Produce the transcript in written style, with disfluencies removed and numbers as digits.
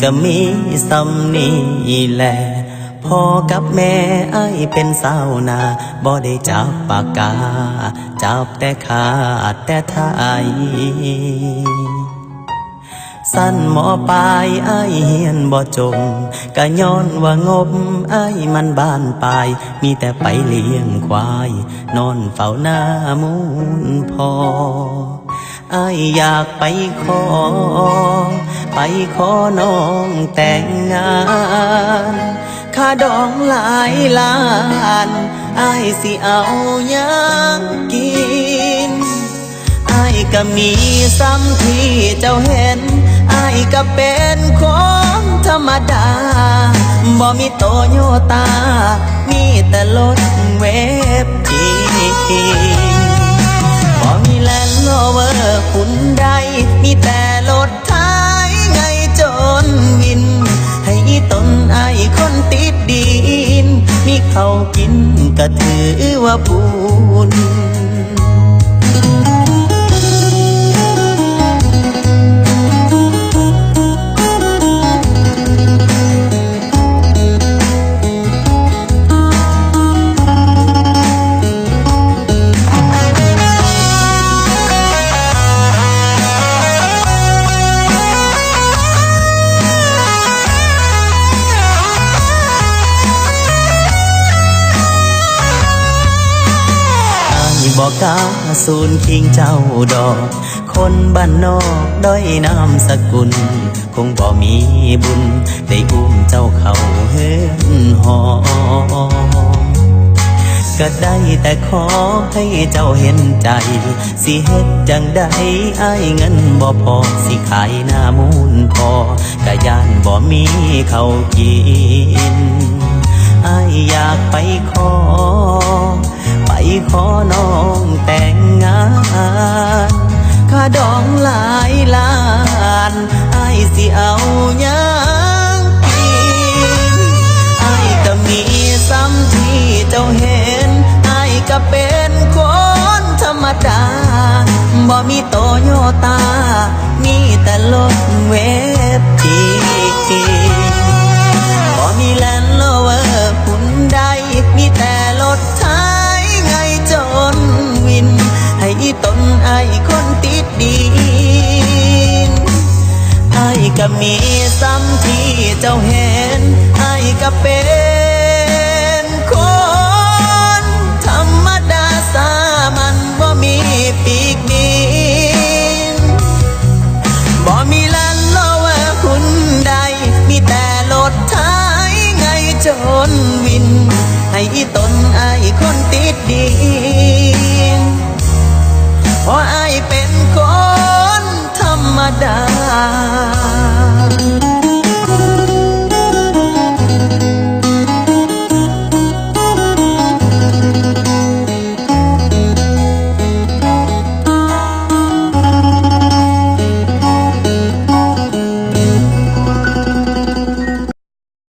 ก็มีซ้ำนี่แหละพ่อกับแม่อ้ายเป็นสาวนาบ่ได้จับปากกาจับแต่ขาดแต่ไทยสั้นหมอปลายอ้ายเฮียนบ่จงก็ย้อนว่างบอ้ายมันบ้านปลายมีแต่ไปเลี้ยงควายนอนเฝ้าหน้ามูลพออ้ายอยากไปขอน้องแต่งงานค่าดองหลายล้านอ้ายสิเอาหยังกินอ้ายก็มีซ้ำที่เจ้าเห็นอ้ายก็เป็นคนธรรมดาบ่มีโตโยต้ามีแต่รถเวฟจีบ่มีแลนด์โรเวอร์หุ่นใดมีแต่รถไทยไงจนวินให้ตนอ้ายคนติดดินมีเขากินก็ถือว่าบุญบอกกาสูนทิ้งเจ้าดอกคนบ้านนอกด้อยน้ำสกุลคงบ่มีบุญได้อุ้มเจ้าเข้าเฮือนหอก็ได้แต่ขอให้เจ้าเห็นใจสิเฮ็ดจังใดอ้ายเงินบ่พอสิขายหน้ามูลพอกะย่านบ่มีเขากินอ้ายอยากไปขอน้องแต่งงานค่าดองหลายล้านอ้ายสิเอาหยังกินอ้ายก็มีซ้ำที่เจ้าเห็นอ้ายก็เป็นคนธรรมดาบ่มีโตโยต้ามีแต่รถเวฟจีบ่มีแลนด์โรเวอร์หุ่นใดมีแต่รถไทยไงจนวินให้ตนอ้ายคนติดดินอ้ายก็มีซ้ำที่เจ้าเห็นอ้ายก็เป็นคนธรรมดาสามัญบ่มีปีกบินบ่มีแลนด์โรเวอร์หุ่นใดมีแต่รถไทยไงจนวินให้ตนอ้ายคนติดดินเพราะอ้ายเป็นคนธรรมดา